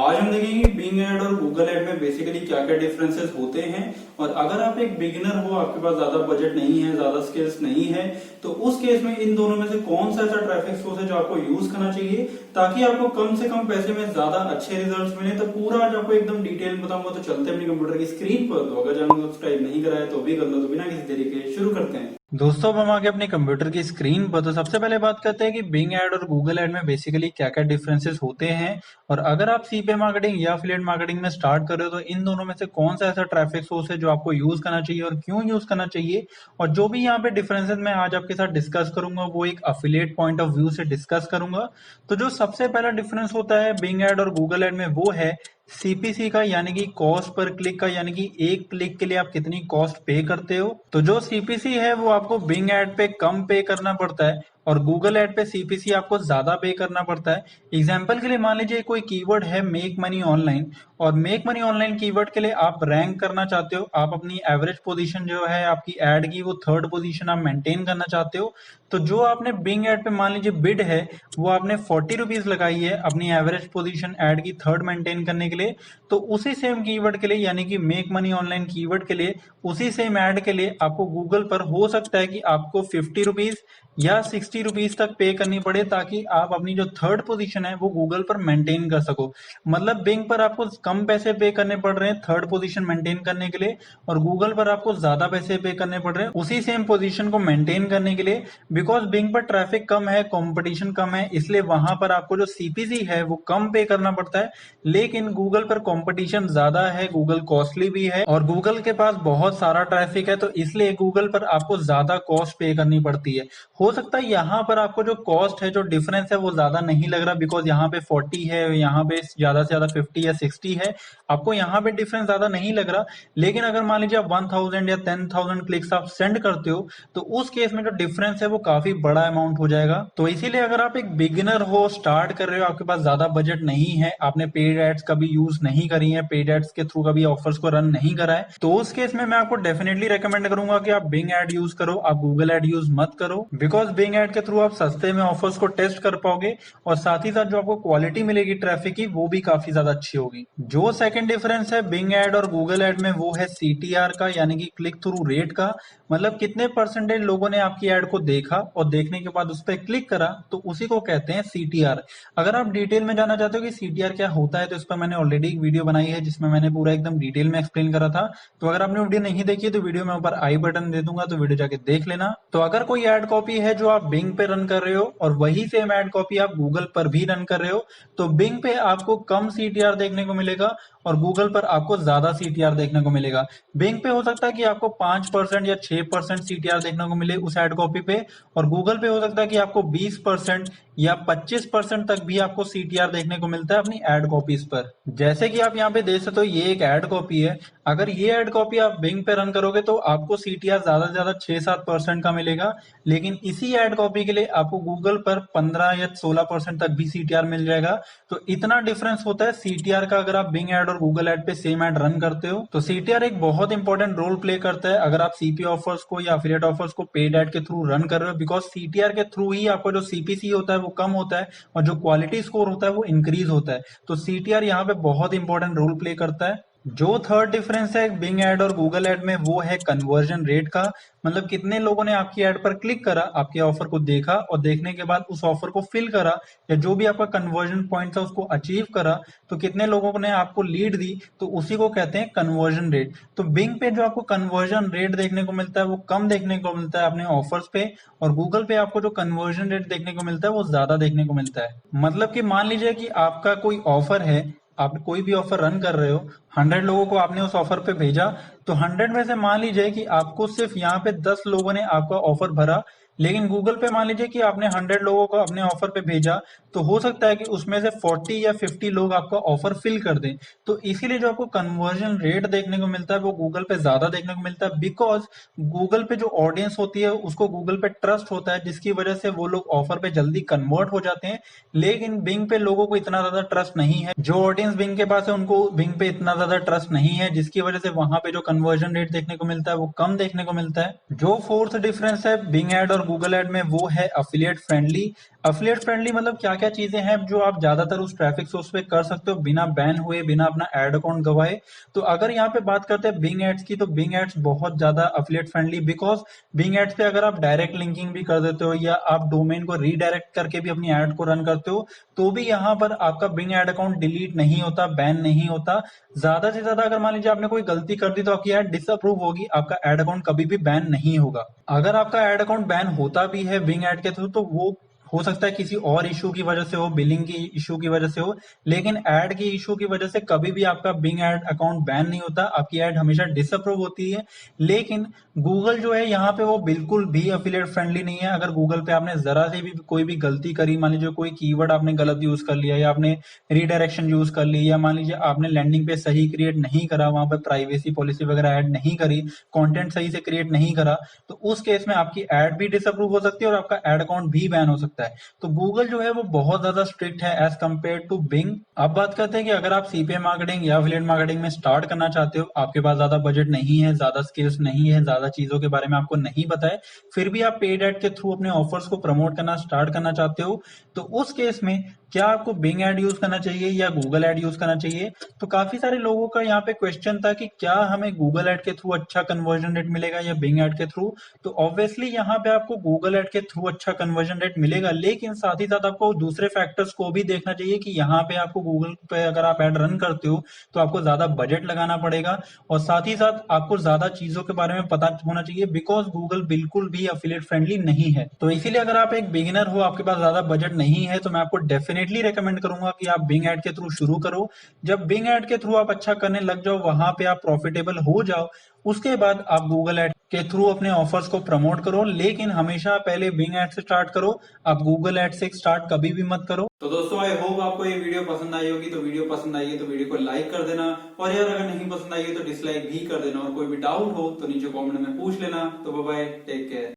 आज हम देखेंगे बिंग ऐड और गूगल ऐड में बेसिकली क्या क्या डिफरेंसेस होते हैं। और अगर आप एक बिगिनर हो, आपके पास ज्यादा बजट नहीं है, ज्यादा स्किल्स नहीं है, तो उस केस में इन दोनों में से कौन सा ऐसा ट्रैफिक सोर्स है जो आपको यूज करना चाहिए ताकि आपको कम से कम पैसे में ज्यादा अच्छे रिजल्ट्स मिले। तो पूरा आज आपको एकदम डिटेल में बताऊंगा। तो चलते हैं अपनी कंप्यूटर की स्क्रीन पर। तो अगर चैनल को सब्सक्राइब नहीं करा है तो भी कर लो। तो बिना किसी देरी के शुरू करते हैं। दोस्तों, अब हम आगे अपने कंप्यूटर की स्क्रीन पर। तो सबसे पहले बात करते हैं कि बिंग ऐड और गूगल ऐड में बेसिकली क्या क्या डिफरेंसेस होते हैं। और अगर आप सीपीए मार्केटिंग या एफिलिएट मार्केटिंग में स्टार्ट कर रहे हो तो इन दोनों में से कौन सा ऐसा ट्रैफिक सोर्स है जो आपको यूज करना चाहिए और क्यों यूज करना चाहिए। और जो भी यहाँ पे डिफरेंसेस मैं आज आपके साथ डिस्कस करूंगा वो एक एफिलिएट पॉइंट ऑफ व्यू से डिस्कस करूंगा। तो जो सबसे पहला डिफरेंस होता है बिंग ऐड और गूगल ऐड में वो है सीपीसी का, यानी कि कॉस्ट पर क्लिक का, यानी कि एक क्लिक के लिए आप कितनी कॉस्ट पे करते हो। तो जो सीपीसी है वो आपको बिंग ऐड पे कम पे करना पड़ता है और गूगल ऐड पे सीपीसी आपको ज्यादा पे करना पड़ता है। एग्जाम्पल के लिए मान लीजिए कोई कीवर्ड है मेक मनी ऑनलाइन, और मेक मनी ऑनलाइन कीवर्ड के लिए आप रैंक करना चाहते हो, आप अपनी एवरेज पोजीशन जो है आपकी ऐड की वो थर्ड पोजीशन आप मेंटेन करना चाहते हो। तो जो आपने बिंग ऐड पे मान लीजिए बिड है वो आपने 40 रुपीज लगाई है अपनी एवरेज पोजीशन ऐड की थर्ड मेंटेन करने के लिए। तो उसी सेम कीवर्ड के लिए, यानी कि मेक मनी ऑनलाइन कीवर्ड के लिए, उसी सेम ऐड के लिए आपको गूगल पर हो सकता है कि आपको 50 रुपीज या 60 रुपीज तक पे करनी पड़े ताकि आप अपनी जो थर्ड पोजीशन है वो गूगल पर मेंटेन कर सको। मतलब बिंग पर आपको कम पैसे पे करने पड़ रहे हैं थर्ड पोजीशन मेंटेन करने के लिए, और गूगल पर आपको ज्यादा पैसे पे करने पड़ रहे हैं उसी सेम पोजीशन को मेंटेन करने के लिए। बिकॉज बिंग पर ट्रैफिक कम है, कंपटीशन कम है, इसलिए वहां पर आपको जो सीपीसी है वो कम पे करना पड़ता है। लेकिन गूगल पर कंपटीशन ज्यादा है, गूगल कॉस्टली भी है और गूगल के पास बहुत सारा ट्रैफिक है, तो इसलिए गूगल पर आपको ज्यादा कॉस्ट पे करनी पड़ती है। हो सकता है यहाँ पर आपको जो कॉस्ट है, जो डिफरेंस है वो ज्यादा नहीं लग रहा, बिकॉज यहाँ पे 40 है, यहाँ पे ज्यादा से ज्यादा 50 या 60 है, आपको यहाँ पे डिफरेंस ज्यादा नहीं लग रहा। लेकिन अगर मान लीजिए आप 1000 या 10,000 क्लिक्स आप सेंड करते हो तो उस केस में जो डिफरेंस है वो काफी बड़ा अमाउंट हो जाएगा। तो इसीलिए अगर आप एक बिगिनर हो, स्टार्ट कर रहे हो, आपके पास ज्यादा बजट नहीं है, आपने पेड एड्स कभी यूज नहीं करी है, पेड एड्स के थ्रू कभी ऑफर्स को रन नहीं करा है, तो उस केस में मैं आपको डेफिनेटली रेकमेंड करूंगा कि आप बिंग एड यूज करो, आप गूगल एड यूज मत करो। बिकॉज बिंग एड के थ्रू आप सस्ते में ऑफर्स को टेस्ट कर पाओगे और साथ ही साथ जो आपको क्वालिटी मिलेगी ट्रैफिक की वो भी काफी ज्यादा अच्छी होगी। जो सेकंड डिफरेंस है बिंग एड और गूगल एड में वो है सीटीआर का, यानी कि क्लिक थ्रू रेट का। मतलब कितने परसेंटेज लोगों ने आपकी एड को देखा और देखने के बाद उस पर क्लिक करा, तो उसी को कहते हैं सीटीआर। अगर आप डिटेल में जानना चाहते हो कि सीटीआर क्या होता है तो इस पर मैंने ऑलरेडी एक वीडियो बनाई है जिसमें मैंने पूरा एकदम डिटेल में एक्सप्लेन करा था। तो अगर आपने वीडियो नहीं देखी तो वीडियो में ऊपर आई बटन दे दूंगा, तो वीडियो जाके देख लेना। तो अगर कोई एड कॉपी है जो आप बिंग पे रन कर रहे हो और वही सेम एड कॉपी आप गूगल पर भी रन कर रहे हो, तो बिंग पे आपको कम सीटीआर देखने को मिलेगा और गूगल पर आपको ज्यादा सीटीआर देखने को मिलेगा। बिंग पे हो सकता है कि आपको 5% या 6% सीटीआर देखने को मिले उस एड कॉपी पे, और गूगल पे हो सकता है कि आपको 20% या 25% तक भी आपको सीटीआर देखने को मिलता है अपनी एड कॉपीज पर। जैसे कि आप यहाँ पे देख सकते हो ये एक एड कॉपी है। अगर ये एड कॉपी आप बिंग पे रन करोगे तो आपको सीटीआर ज्यादा से ज्यादा 6-7% का मिलेगा, लेकिन इसी एड कॉपी के लिए आपको गूगल पर 15 या 16% तक भी सीटीआर मिल जाएगा। तो इतना डिफरेंस होता है सीटीआर का अगर आप बिंग एड और गूगल एड पे सेम एड रन करते हो। तो सीटीआर एक बहुत इंपॉर्टेंट रोल प्ले करता है अगर आप सीपी ऑफर्स को या एफिलिएट ऑफर्स को पेड एड के थ्रू रन कर रहे हो, बिकॉज सीटीआर के थ्रू ही आपका जो सीपीसी होता है वो कम होता है और जो क्वालिटी स्कोर होता है वो इंक्रीज होता है। तो सीटीआर यहाँ पे बहुत इंपॉर्टेंट रोल प्ले करता है। जो थर्ड डिफरेंस है बिंग एड और गूगल एड में वो है कन्वर्जन रेट का। मतलब कितने लोगों ने आपकी एड पर क्लिक करा, आपके ऑफर को देखा और देखने के बाद उस ऑफर को फिल करा, या जो भी आपका कन्वर्जन पॉइंट था उसको अचीव करा, तो कितने लोगों ने आपको लीड दी, तो उसी को कहते हैं कन्वर्जन रेट। तो बिंग पे जो आपको कन्वर्जन रेट देखने को मिलता है वो कम देखने को मिलता है अपने ऑफर्स पे, और गूगल पे आपको जो कन्वर्जन रेट देखने को मिलता है वो ज्यादा देखने को मिलता है। मतलब कि मान लीजिए कि आपका कोई ऑफर है, आप कोई भी ऑफर रन कर रहे हो, 100 लोगों को आपने उस ऑफर पे भेजा, तो 100 में से मान लीजिए कि आपको सिर्फ यहाँ पे 10 लोगों ने आपका ऑफर भरा, लेकिन गूगल पे मान लीजिए कि आपने 100 लोगों को अपने ऑफर पे भेजा, तो हो सकता है कि उसमें से 40 या 50 लोग आपका ऑफर फिल कर दें। तो इसीलिए जो आपको कन्वर्जन रेट देखने को मिलता है वो गूगल पे ज्यादा देखने को मिलता है, बिकॉज गूगल पे जो ऑडियंस होती है उसको गूगल पे ट्रस्ट होता है, जिसकी वजह से वो लोग ऑफर पे जल्दी कन्वर्ट हो जाते हैं। लेकिन बिंग पे लोगों को इतना ज्यादा ट्रस्ट नहीं है, जो ऑडियंस बिंग के पास है उनको बिंग पे इतना ज्यादा ट्रस्ट नहीं है, जिसकी वजह से वहां पे जो कन्वर्जन रेट देखने को मिलता है वो कम देखने को मिलता है। जो फोर्थ डिफरेंस है बिंग एड और गूगल एड में वो है अफिलिएट फ्रेंडली। अफिलिएट फ्रेंडली मतलब क्या क्या चीजें हैं जो आप ज्यादातर उस ट्रैफिक सोर्स पे कर सकते हो बिना बैन हुए, बिना अपना एड अकाउंट गवाए। तो अगर यहाँ पे बात करते हैं बिंग एड्स की, तो बिंग एड्स बहुत ज्यादा affiliate friendly, because Bing ads पे अगर आप डायरेक्ट लिंकिंग भी कर देते हो या आप डोमेन को रीडायरेक्ट करके भी अपनी एड को रन करते हो, तो भी यहाँ पर आपका बिंग एड अकाउंट डिलीट नहीं होता, बैन नहीं होता। ज्यादा से ज्यादा अगर मान लीजिए आपने कोई गलती कर दी तो आपकी एड डिसअप्रूव होगी, आपका एड अकाउंट कभी भी बैन नहीं होगा। अगर आपका एड अकाउंट बैन होता भी है बिंग एड के थ्रू, तो वो हो सकता है किसी और इशू की वजह से हो, बिलिंग की इशू की वजह से हो, लेकिन एड की इशू की वजह से कभी भी आपका बिंग एड अकाउंट बैन नहीं होता, आपकी एड हमेशा डिसअप्रूव होती है। लेकिन गूगल जो है यहाँ पे वो बिल्कुल भी अफिलिएट फ्रेंडली नहीं है। अगर गूगल पे आपने जरा से भी कोई भी गलती करी, मान लीजिए कोई कीवर्ड आपने गलत यूज कर लिया या आपने रीडायरेक्शन यूज कर ली, या मान लीजिए आपने लैंडिंग पे सही क्रिएट नहीं करा, वहां पे प्राइवेसी पॉलिसी वगैरह ऐड नहीं करी, कंटेंट सही से क्रिएट नहीं करा, तो उस केस में आपकी एड भी डिसअप्रूव हो सकती है और आपका एड अकाउंट भी बैन हो सकता है। तो गूगल जो है वो बहुत ज्यादा स्ट्रिक्ट है एज कंपेयर टू बिंग। अब बात करते हैं कि अगर आप सीपीए मार्केटिंग या एफिलिएट मार्केटिंग में स्टार्ट करना चाहते हो, आपके पास ज्यादा बजट नहीं है, ज्यादा स्किल्स नहीं है, ज्यादा चीजों के बारे में आपको नहीं पता है, फिर भी आप पेड एड के थ्रू अपने ऑफर्स को प्रमोट करना स्टार्ट करना चाहते हो, तो उस केस में क्या आपको बिंग एड यूज करना चाहिए या गूगल एड यूज करना चाहिए? तो काफी सारे लोगों का यहाँ पे क्वेश्चन था कि क्या हमें गूगल एड के थ्रू अच्छा कन्वर्जन रेट मिलेगा या बिंग एड के थ्रू। तो ऑब्वियसली यहाँ पे आपको गूगल एड के थ्रू अच्छा कन्वर्जन रेट मिलेगा, लेकिन साथ ही साथ आपको दूसरे फैक्टर्स को भी देखना चाहिए कि यहाँ पे आपको गूगल पे अगर आप एड रन करते हो तो आपको ज्यादा बजट लगाना पड़ेगा, और साथ ही साथ आपको ज्यादा चीजों के बारे में पता होना चाहिए, बिकॉज गूगल बिल्कुल भी अफिलिएट फ्रेंडली नहीं है। तो इसीलिए अगर आप एक बिगिनर हो, आपके पास ज्यादा बजट नहीं है, तो मैं आपको डेफिनेटली रेकमेंड करूंगा कि आप बिंग एड के थ्रू शुरू करो। जब बिंग एड के थ्रू आप अच्छा करने लग जाओ, वहां पे आप प्रॉफिटेबल हो जाओ, उसके बाद आप गूगल एड के थ्रू अपने ऑफर्स को प्रमोट करो, लेकिन हमेशा पहले बिंग एड से स्टार्ट करो। आप गूगल एड से स्टार्ट कभी भी मत करो। तो दोस्तों आई होप आपको ये वीडियो पसंद आई होगी। तो वीडियो पसंद आई है तो वीडियो को लाइक कर देना, और यार अगर नहीं पसंद आई है तो डिसलाइक भी कर देना, और कोई भी डाउट हो तो नीचे कमेंट में पूछ लेना। तो बाय बाय, टेक केयर।